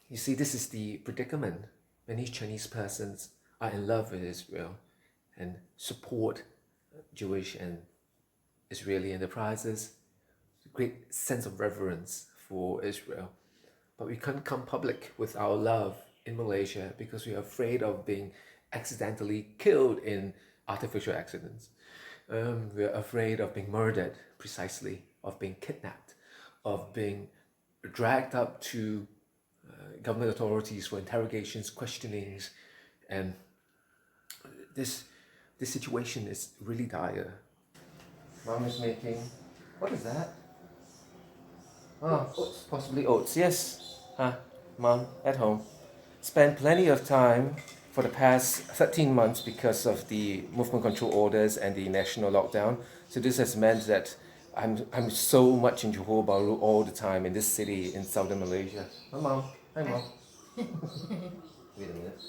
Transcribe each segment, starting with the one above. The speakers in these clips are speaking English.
You see, this is the predicament. Many Chinese persons are in love with Israel and support Jewish and Israeli enterprises, a great sense of reverence for Israel. But we can't come public with our love in Malaysia because we are afraid of being accidentally killed in artificial accidents. We are afraid of being murdered, precisely, of being kidnapped, of being dragged up to government authorities for interrogations, questionings, and this situation is really dire. Mom is making, what is that? Oh, oats, possibly oats, yes. Mom, at home. Spent plenty of time for the past 13 months because of the movement control orders and the national lockdown. So this has meant that I'm so much in Johor Bahru all the time in this city in southern Malaysia. Hi, Mom. Hi, Mom. Wait a minute.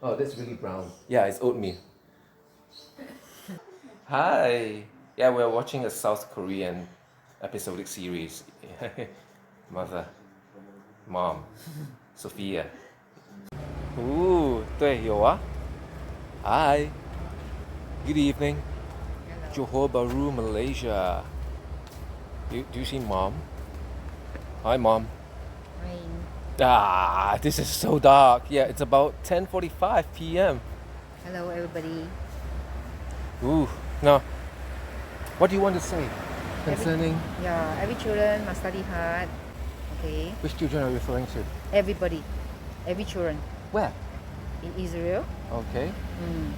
Oh, that's really brown. Yeah, it's oatmeal. Hi. Yeah, we're watching a South Korean episodic series. Mother, Mom, Sophia. Ooh, 对，有啊。Hi. Good evening. Johor Bahru, Malaysia. Do you see Mom? Hi, Mom. Rain. This is so dark. Yeah, it's about 10:45 p.m. Hello, everybody. Ooh, now, what do you want to say concerning Every children must study hard. Okay. which children are you referring to? Everybody. Every children Where? in Israel. Okay.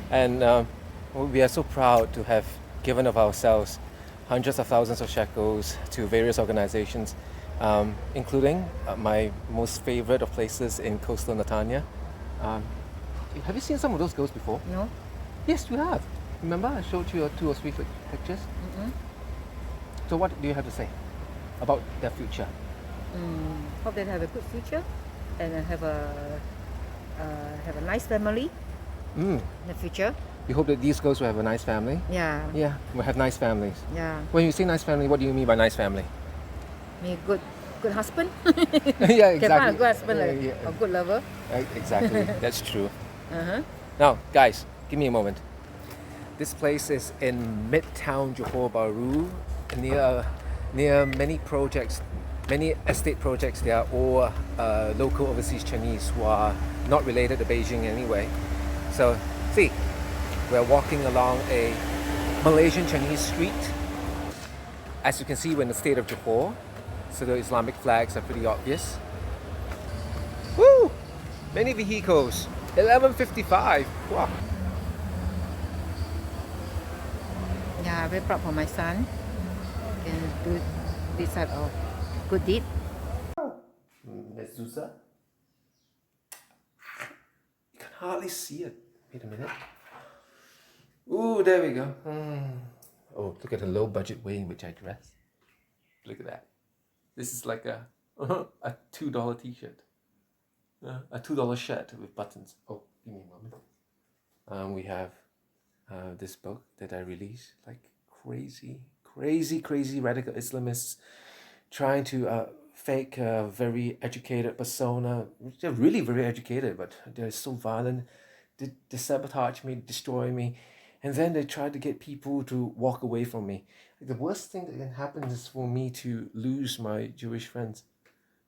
And we are so proud to have given of ourselves hundreds of thousands of shekels to various organizations, including my most favorite of places in coastal Netanya. Have you seen some of those girls before? No? Yes, you have. Remember, I showed you 2 or 3 pictures. So what do you have to say about their future? Hope they have a good future and have a nice family in the future. You hope that these girls will have a nice family? Yeah. Yeah, will have nice families. Yeah. When you say nice family, what do you mean by nice family? Me good husband. Yeah, exactly. Can find a good husband, Yeah. a good lover. Exactly, that's true. Uh-huh. Now, guys, give me a moment. This place is in Midtown Johor Bahru, near many projects, many estate projects. They are all local overseas Chinese who are not related to Beijing anyway. So, see, we're walking along a Malaysian Chinese street. As you can see, we're in the state of Johor, so the Islamic flags are pretty obvious. Woo! Many vehicles. 11:55. Wow. Yeah, very proud for my son. Can do this type of good deed. Mezuzah. You can hardly see it. Wait a minute. Ooh, there we go. Oh, look at the low budget way in which I dress. Look at that. This is like a $2 t-shirt. A $2 shirt with buttons. Oh, give me a moment. We have this book that I released, like crazy radical Islamists trying to fake a very educated persona. They're really very educated, but they're so violent. They sabotage me, destroy me, and then they try to get people to walk away from me. The worst thing that can happen is for me to lose my Jewish friends,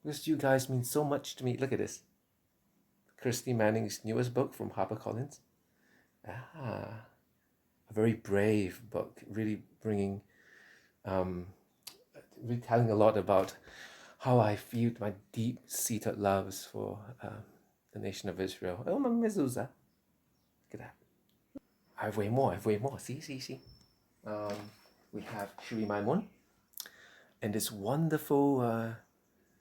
because you guys mean so much to me. Look at this. Kirsty Manning's newest book from HarperCollins. A very brave book, really bringing, really telling a lot about how I feel my deep-seated loves for the nation of Israel. Oh, my mezuzah. Look at that. I have way more. See. We have Shiri Maimun and this wonderful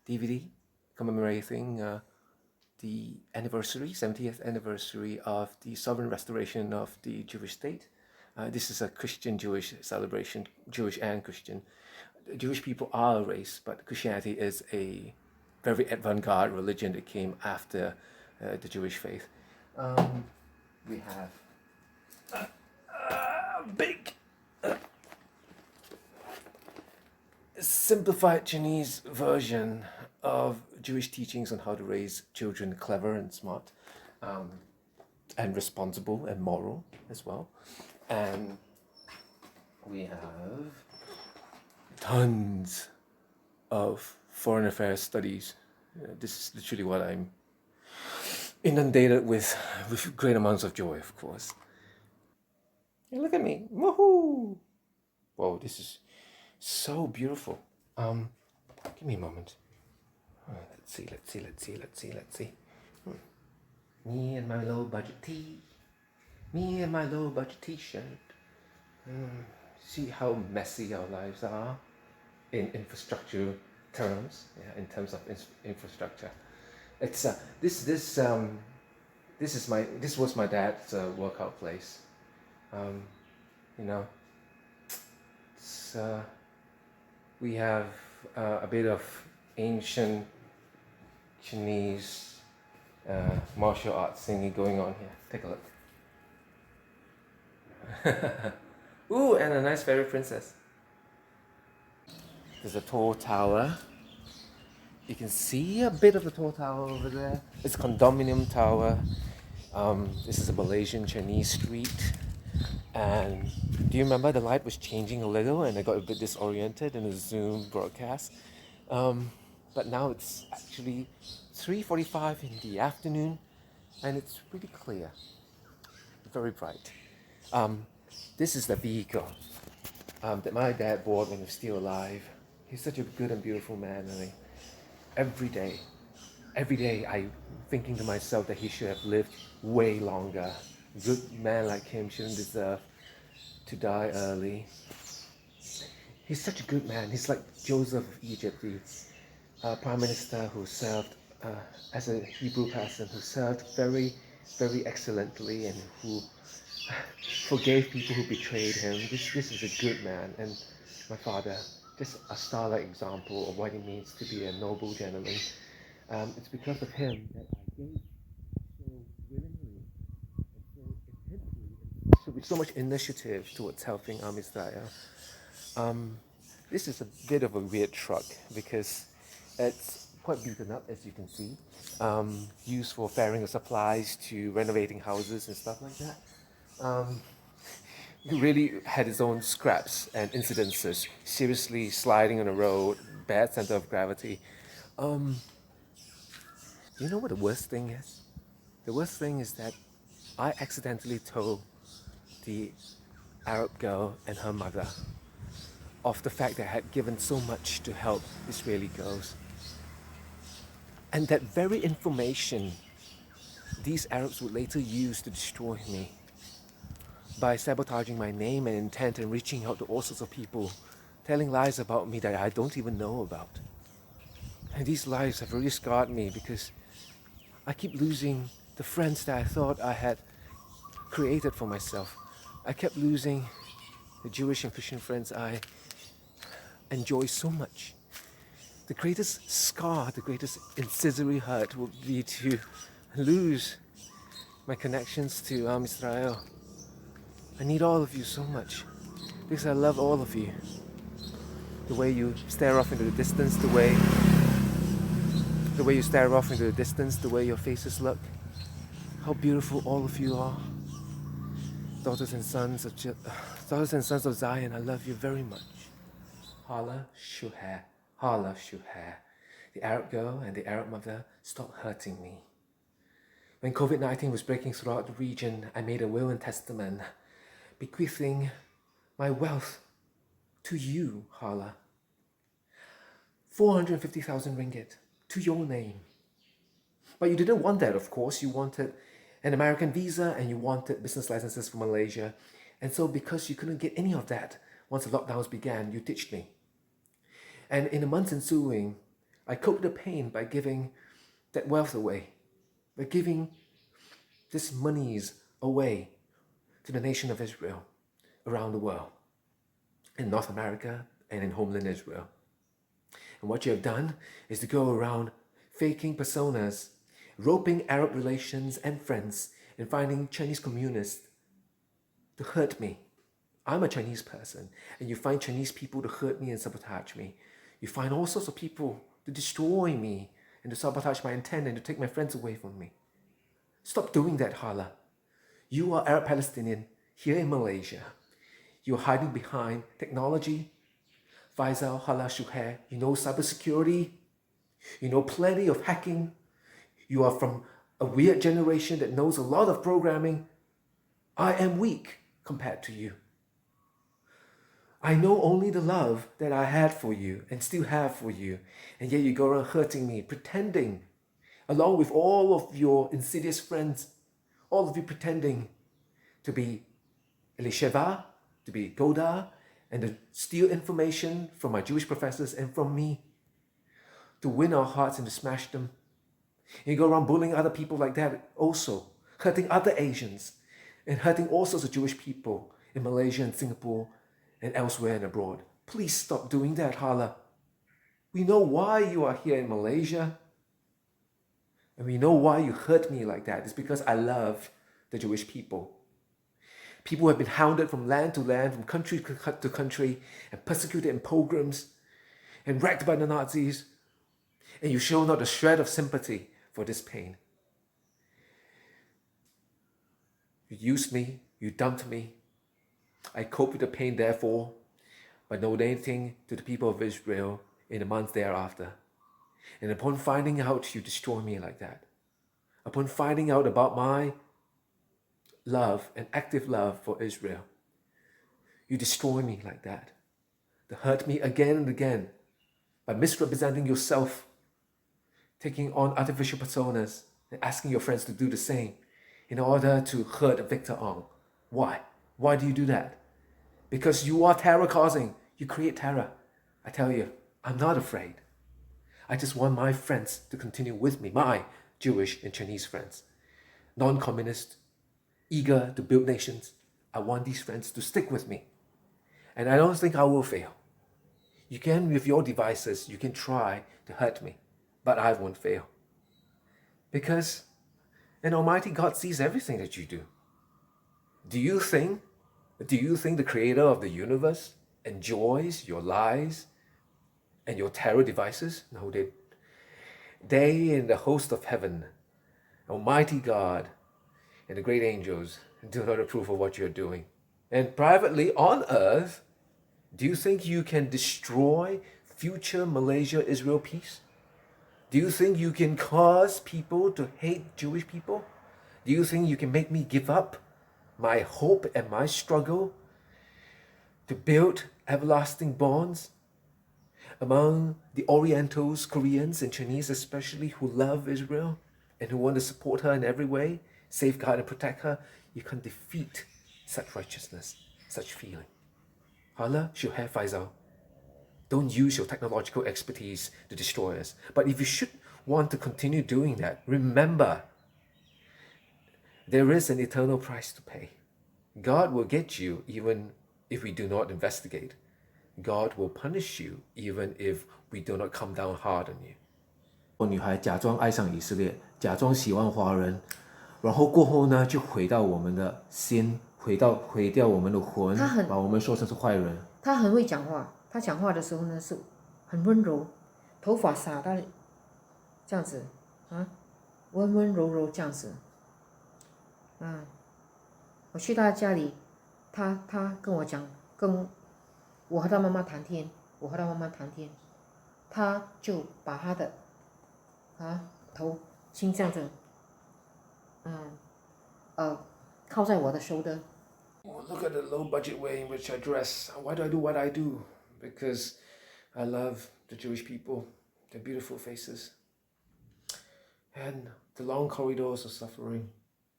DVD commemorating the 70th anniversary of the sovereign restoration of the Jewish state. This is a Christian-Jewish celebration, Jewish and Christian. Jewish people are a race, but Christianity is a very avant-garde religion that came after the Jewish faith. We have a big simplified Chinese version of Jewish teachings on how to raise children clever and smart, and responsible and moral as well. And we have tons of foreign affairs studies. This is literally what I'm inundated with great amounts of joy, of course. And look at me, woohoo! Whoa, this is so beautiful. Give me a moment. Let's see. Me and my low budget tee. Me and my low budget t-shirt. See how messy our lives are in infrastructure terms. Yeah, in terms of infrastructure. It's this was my dad's workout place. You know, it's we have a bit of ancient Chinese martial arts thingy going on here. Take a look. Ooh, and a nice fairy princess. There's a tall tower. You can see a bit of the tall tower over there. It's a condominium tower. This is a Malaysian Chinese street. And do you remember the light was changing a little and I got a bit disoriented in the Zoom broadcast? But now it's actually 3:45 in the afternoon and it's really clear, very bright. This is the vehicle that my dad bought when he was still alive. He's such a good and beautiful man. And every day I'm thinking to myself that he should have lived way longer. A good man like him shouldn't deserve to die early. He's such a good man. He's like Joseph of Egypt, the prime minister who served as a Hebrew person, who served very, very excellently and who forgave people who betrayed him. This is a good man. And my father, just a starlight example of what it means to be a noble gentleman. It's because of him that I gave so willingly and so intensely, with so much initiative towards helping Israel. This is a bit of a weird truck because it's quite beaten up, as you can see. Used for ferrying of supplies to renovating houses and stuff like that. It really had its own scraps and incidences. Seriously sliding on the road, bad center of gravity. You know what the worst thing is? The worst thing is that I accidentally told the Arab girl and her mother of the fact that I had given so much to help Israeli girls. And that very information these Arabs would later use to destroy me by sabotaging my name and intent and reaching out to all sorts of people, telling lies about me that I don't even know about. And these lies have really scarred me because I keep losing the friends that I thought I had created for myself. I kept losing the Jewish and Christian friends I enjoy so much. The greatest scar, the greatest incisory hurt would be to lose my connections to Israel. I need all of you so much because I love all of you. The way you stare off into the distance, the way you stare off into the distance, the way your faces look, how beautiful all of you are. Daughters and sons of Zion, I love you very much. Hala Shuher, Hala Shuher. The Arab girl and the Arab mother stopped hurting me. When COVID-19 was breaking throughout the region, I made a will and testament, bequeathing my wealth to you, Hala. 450,000 ringgit to your name. But you didn't want that, of course. You wanted an American visa and you wanted business licenses for Malaysia. And so because you couldn't get any of that once the lockdowns began, you ditched me. And in the months ensuing, I coped the pain by giving that wealth away, by giving this monies away to the nation of Israel around the world, in North America and in homeland Israel. And what you have done is to go around faking personas, roping Arab relations and friends, and finding Chinese communists to hurt me. I'm a Chinese person, and you find Chinese people to hurt me and sabotage me. You find all sorts of people to destroy me and to sabotage my intent and to take my friends away from me. Stop doing that, Hala. You are Arab Palestinian here in Malaysia. You're hiding behind technology. Faisal, Hala, Shuhair, you know cybersecurity. You know plenty of hacking. You are from a weird generation that knows a lot of programming. I am weak compared to you. I know only the love that I had for you and still have for you, and yet you go around hurting me, pretending, along with all of your insidious friends, all of you pretending to be Elisheva, to be Goda, and to steal information from my Jewish professors and from me, to win our hearts and to smash them. And you go around bullying other people like that also, hurting other Asians, and hurting all sorts of Jewish people in Malaysia and Singapore and elsewhere and abroad. Please stop doing that, Hala. We know why you are here in Malaysia. And we know why you hurt me like that. It's because I love the Jewish people. People who have been hounded from land to land, from country to country, and persecuted in pogroms, and wrecked by the Nazis. And you show not a shred of sympathy for this pain. You used me, you dumped me. I cope with the pain, therefore, by donating to the people of Israel in the months thereafter. And upon finding out you destroy me like that, upon finding out about my love and active love for Israel, you destroy me like that, to hurt me again and again by misrepresenting yourself, taking on artificial personas and asking your friends to do the same in order to hurt Victor Ong. Why? Why do you do that? Because you are terror causing. You create terror. I tell you, I'm not afraid. I just want my friends to continue with me, my Jewish and Chinese friends, non-communist, eager to build nations. I want these friends to stick with me. And I don't think I will fail. You can, with your devices, you can try to hurt me, but I won't fail. Because an Almighty God sees everything that you do. Do you think the creator of the universe enjoys your lies and your terror devices? No, they and the host of heaven, Almighty God, and the great angels do not approve of what you're doing. And privately on earth, do you think you can destroy future Malaysia-Israel peace? Do you think you can cause people to hate Jewish people? Do you think you can make me give up my hope and my struggle to build everlasting bonds among the Orientals, Koreans and Chinese especially, who love Israel and who want to support her in every way, safeguard and protect her? You can defeat such righteousness, such feeling. Hala, Shuhair, Faisal, don't use your technological expertise to destroy us. But if you should want to continue doing that, remember, there is an eternal price to pay. God will get you even if we do not investigate. God will punish you even if we do not come down hard on you. 女孩假装爱上以色列，假装喜欢华人，然后过后呢，就毁到我们的心，毁掉我们的魂，把我们说成是坏人。他很会讲话，他讲话的时候呢是很温柔，头发撒到这样子啊，温温柔柔这样子。我去他家里，他跟我讲，跟我和他妈妈谈天，他就把他的头心这样子，靠在我的shoulder。Look at the low budget way in which I dress. Why do I do what I do? Because I love the Jewish people, their beautiful faces, and the long corridors of suffering,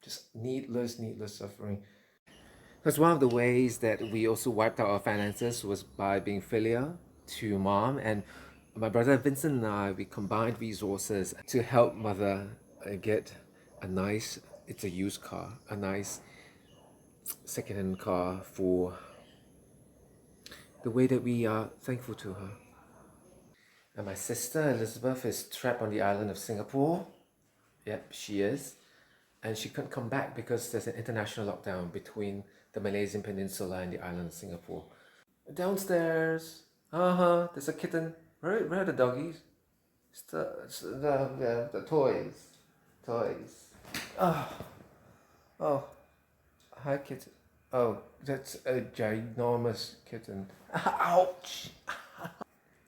just needless suffering. Because one of the ways that we also wiped out our finances was by being filial to mom, and my brother Vincent and I, we combined resources to help mother get a nice, it's a used car, a nice second-hand car for the way that we are thankful to her. And my sister Elizabeth is trapped on the island of Singapore. Yep, she is. And she couldn't come back because there's an international lockdown between the Malaysian peninsula and the island of Singapore. Downstairs, there's a kitten. Where are the doggies? The toys. Toys. Oh, hi kitten. Oh, that's a ginormous kitten. Ouch!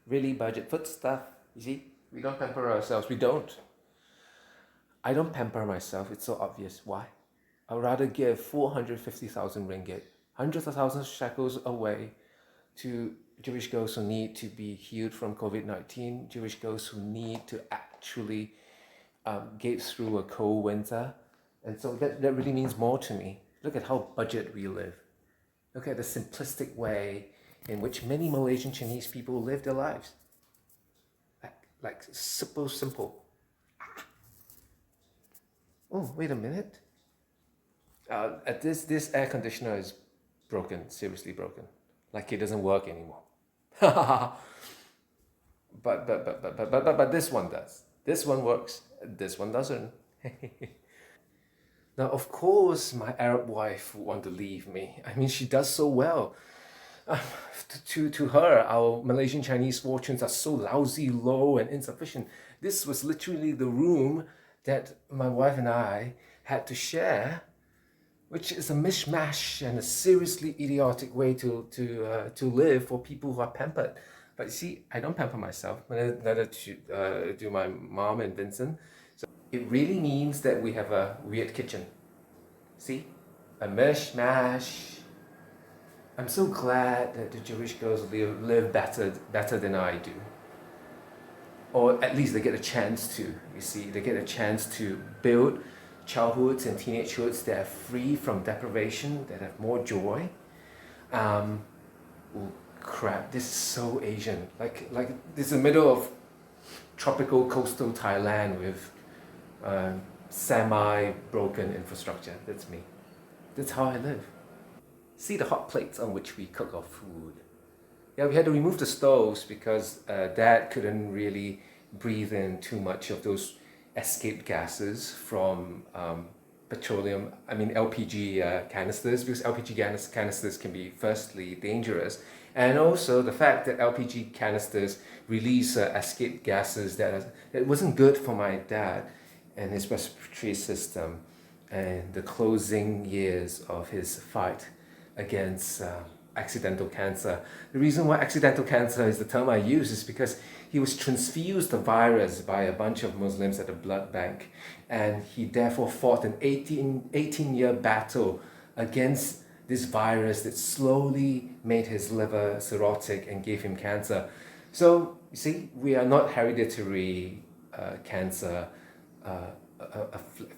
Really budget food stuff. You see, we don't pamper ourselves. We don't. I don't pamper myself. It's so obvious. Why? I'd rather give 450,000 ringgit, hundreds of thousands of shekels away to Jewish girls who need to be healed from COVID-19, Jewish girls who need to actually get through a cold winter. And so that really means more to me. Look at how budget we live. Look at the simplistic way in which many Malaysian Chinese people live their lives. Like simple. Oh, wait a minute. This air conditioner is broken, seriously broken. Like it doesn't work anymore. but this one does. This one works. This one doesn't. Now, of course, my Arab wife would want to leave me. I mean, she does so well. To her, our Malaysian Chinese fortunes are so lousy, low, and insufficient. This was literally the room that my wife and I had to share, which is a mishmash and a seriously idiotic way to live for people who are pampered. But you see, I don't pamper myself, neither do my mom and Vincent. So it really means that we have a weird kitchen. See? A mishmash. I'm so glad that the Jewish girls live better than I do. Or at least they get a chance to, you see. They get a chance to build childhoods and teenagehoods that are free from deprivation, that have more joy. Oh crap, this is so Asian. Like this is the middle of tropical coastal Thailand with semi-broken infrastructure. That's me. That's how I live. See the hot plates on which we cook our food. Yeah, we had to remove the stoves because Dad couldn't really breathe in too much of those escape gases from LPG canisters, because LPG canisters can be firstly dangerous, and also the fact that LPG canisters release escape gases that wasn't good for my dad and his respiratory system and the closing years of his fight against accidental cancer. The reason why accidental cancer is the term I use is because he was transfused the virus by a bunch of Muslims at a blood bank, and he therefore fought an 18-year battle against this virus that slowly made his liver cirrhotic and gave him cancer. So, you see, we are not hereditary cancer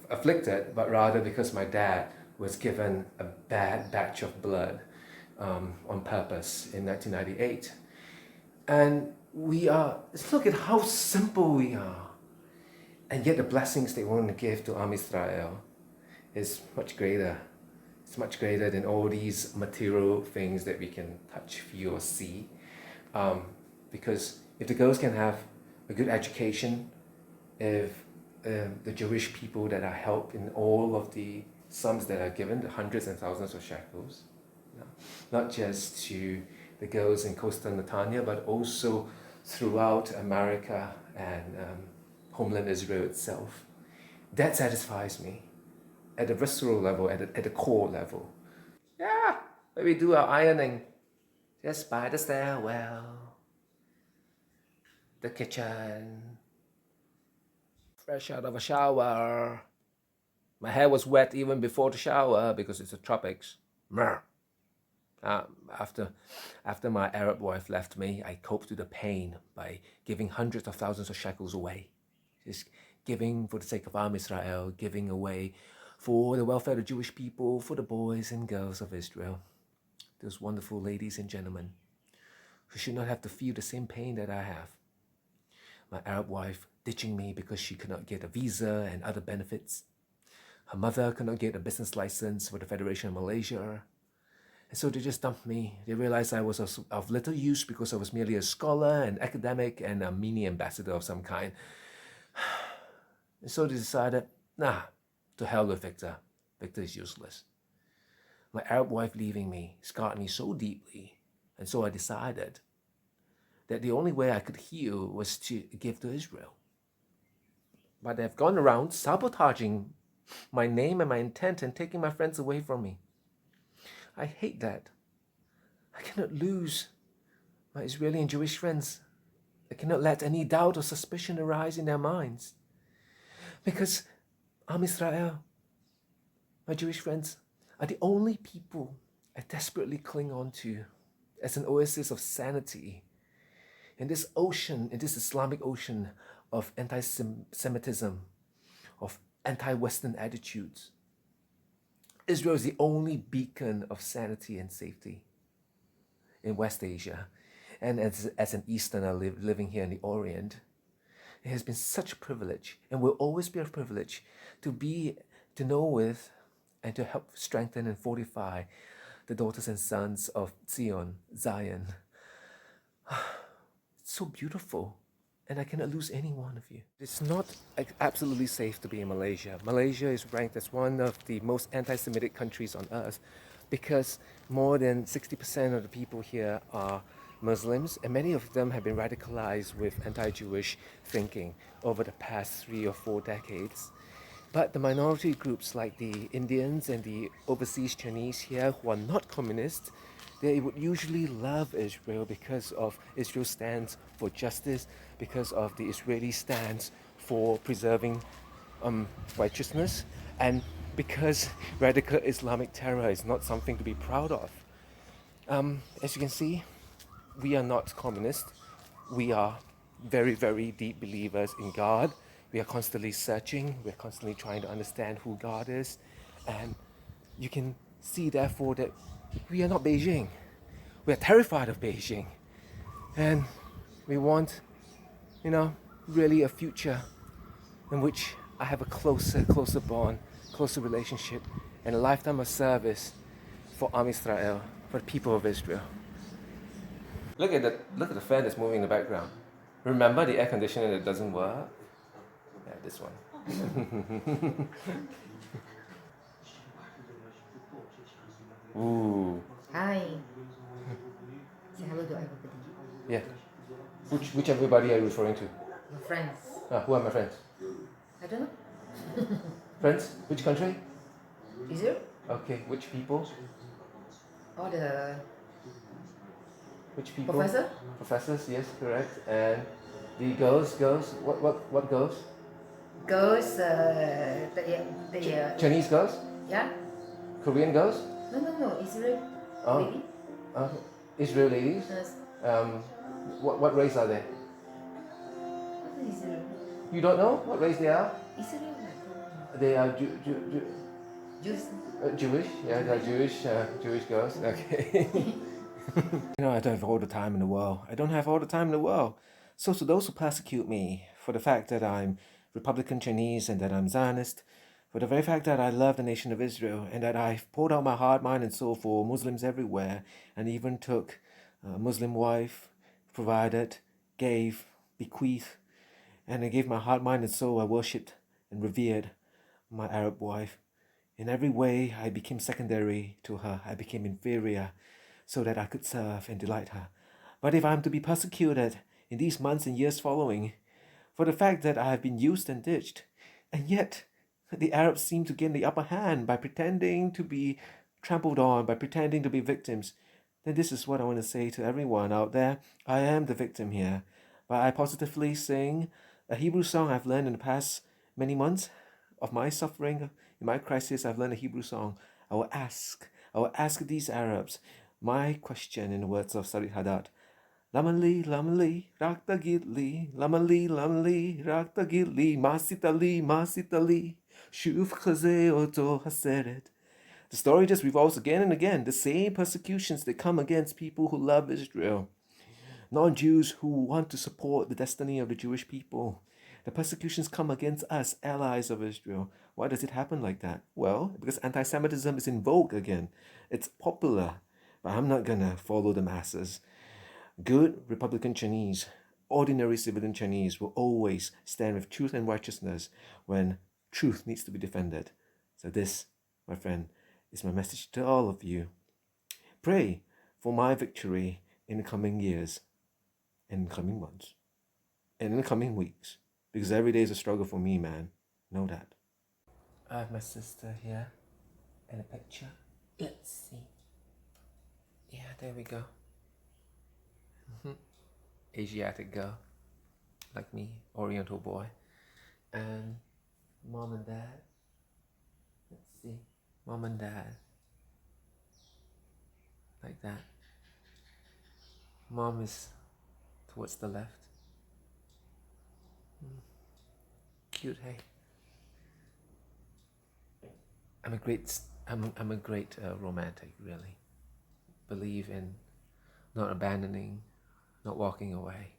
afflicted, but rather because my dad was given a bad batch of blood on purpose in 1998. And look at how simple we are. And yet the blessings they want to give to Israel is much greater. It's much greater than all these material things that we can touch, feel, or see. Because if the girls can have a good education, if the Jewish people that are helped in all of the sums that are given, the hundreds and thousands of shekels, not just to the girls in coastal Netanya, but also throughout America and homeland Israel itself. That satisfies me at the visceral level, at the core level. Yeah, where we do our ironing, just by the stairwell, the kitchen, fresh out of a shower. My hair was wet even before the shower because it's the tropics. After my Arab wife left me, I coped with the pain by giving hundreds of thousands of shekels away. Just giving for the sake of Am Israel, giving away for the welfare of the Jewish people, for the boys and girls of Israel. Those wonderful ladies and gentlemen who should not have to feel the same pain that I have. My Arab wife ditching me because she could not get a visa and other benefits. Her mother could not get a business license for the Federation of Malaysia. And so they just dumped me. They realized I was of little use because I was merely a scholar, an academic, and a mini ambassador of some kind. And so they decided, to hell with Victor. Victor is useless. My Arab wife leaving me scarred me so deeply. And so I decided that the only way I could heal was to give to Israel. but they have gone around sabotaging my name and my intent and taking my friends away from me. I hate that. I cannot lose my Israeli and Jewish friends. I cannot let any doubt or suspicion arise in their minds. Because Am Israel, my Jewish friends, are the only people I desperately cling on to as an oasis of sanity in this ocean, in this Islamic ocean of anti-Semitism, of anti-Western attitudes. Israel is the only beacon of sanity and safety in West Asia. And as an Easterner living here in the Orient, it has been such a privilege and will always be a privilege to know with and to help strengthen and fortify the daughters and sons of Zion. It's so beautiful, and I cannot lose any one of you. It's not absolutely safe to be in Malaysia. Malaysia is ranked as one of the most anti-Semitic countries on earth because more than 60% of the people here are Muslims, and many of them have been radicalized with anti-Jewish thinking over the past 3 or 4 decades. But the minority groups like the Indians and the overseas Chinese here who are not communist, they would usually love Israel because of Israel's stance for justice, because of the Israeli stance for preserving righteousness, and because radical Islamic terror is not something to be proud of. As you can see, we are not communist. We are very, very deep believers in God. We are constantly searching. We're constantly trying to understand who God is. And you can see, therefore, that we are not Beijing. We are terrified of Beijing. And we want, really a future in which I have a closer bond, closer relationship, and a lifetime of service for Am Israel, for the people of Israel. Look at the fan that's moving in the background. Remember the air conditioner that doesn't work? Yeah, this one. Ooh. Hi. Say hello to everybody. Yeah. Which everybody are you referring to? Your friends. Who are my friends? I don't know. Friends? Which country? Israel? Okay. Which people? All the Which people? professor? Professors, yes, correct. And the girls? What girls? Girls, Chinese girls? yeah? Korean girls? No, Israel Oh. lady? Israel ladies? Yes. What race are they? What is Israel? You don't know what race they are? Israel? They are Jews? Jewish. Yeah, they're Jewish girls. Okay. I don't have all the time in the world. I don't have all the time in the world. So to those who persecute me for the fact that I'm Republican Chinese and that I'm Zionist, for the very fact that I love the nation of Israel and that I've poured out my heart, mind, and soul for Muslims everywhere, and even took a Muslim wife, provided, gave, bequeathed, and I gave my heart, mind, and soul. I worshipped and revered my Arab wife. In every way, I became secondary to her. I became inferior so that I could serve and delight her. But if I am to be persecuted in these months and years following for the fact that I have been used and ditched, and yet the Arabs seem to gain the upper hand by pretending to be trampled on, by pretending to be victims, then this is what I want to say to everyone out there. I am the victim here. But I positively sing a Hebrew song I've learned in the past many months of my suffering, in my crisis. I've learned a Hebrew song. I will ask these Arabs my question in the words of Sarid Haddad. Lamali, raktagili, lamali, raktagili, masitali, shuf chaze oto haseret. The story just revolves again and again, the same persecutions that come against people who love Israel, non-Jews who want to support the destiny of the Jewish people. The persecutions come against us, allies of Israel. Why does it happen like that? Well, because anti-Semitism is in vogue again. It's popular, but I'm not gonna follow the masses. Good Republican Chinese, ordinary civilian Chinese will always stand with truth and righteousness when truth needs to be defended. So this, my friend, is my message to all of you. Pray for my victory in the coming years, in the coming months, and in the coming weeks. Because every day is a struggle for me, man. Know that. I have my sister here in a picture. Let's see. Yeah, there we go. Asiatic girl, like me, Oriental boy. And mom and dad. Let's see. Mom and dad. Like that. Mom is towards the left. Cute, hey? I'm a great romantic, really. Believe in not abandoning, not walking away.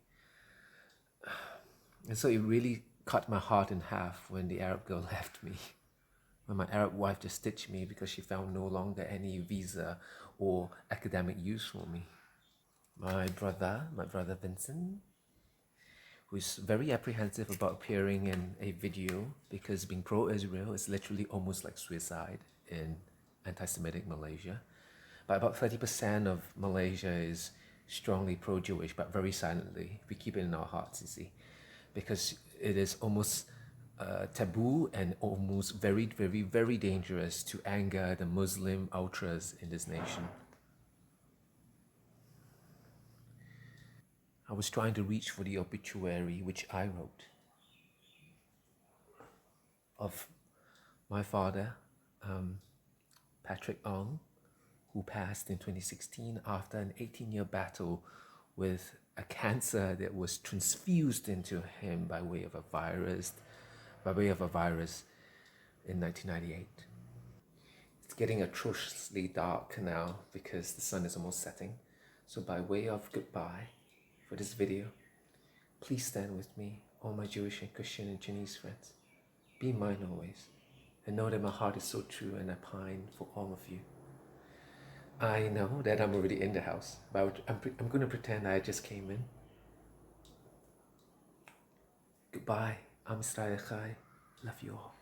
And so it really cut my heart in half when the Arab girl left me. When my Arab wife just ditched me because she found no longer any visa or academic use for me. My brother Vincent, who's very apprehensive about appearing in a video because being pro-Israel is literally almost like suicide in antisemitic Malaysia. But about 30% of Malaysia is strongly pro-Jewish, but very silently. We keep it in our hearts, you see, because it is almost taboo and almost very, very, very dangerous to anger the Muslim ultras in this nation. I was trying to reach for the obituary which I wrote of my father, Patrick Ong, who passed in 2016 after an 18-year battle with a cancer that was transfused into him by way of a virus in 1998. It's getting atrociously dark now because the sun is almost setting. So by way of goodbye for this video, please stand with me, all my Jewish and Christian and Chinese friends. Be mine always, and know that my heart is so true and I pine for all of you. I know that I'm already in the house, but I'm going to pretend I just came in. Goodbye. I'm Israel Chai. Love you all.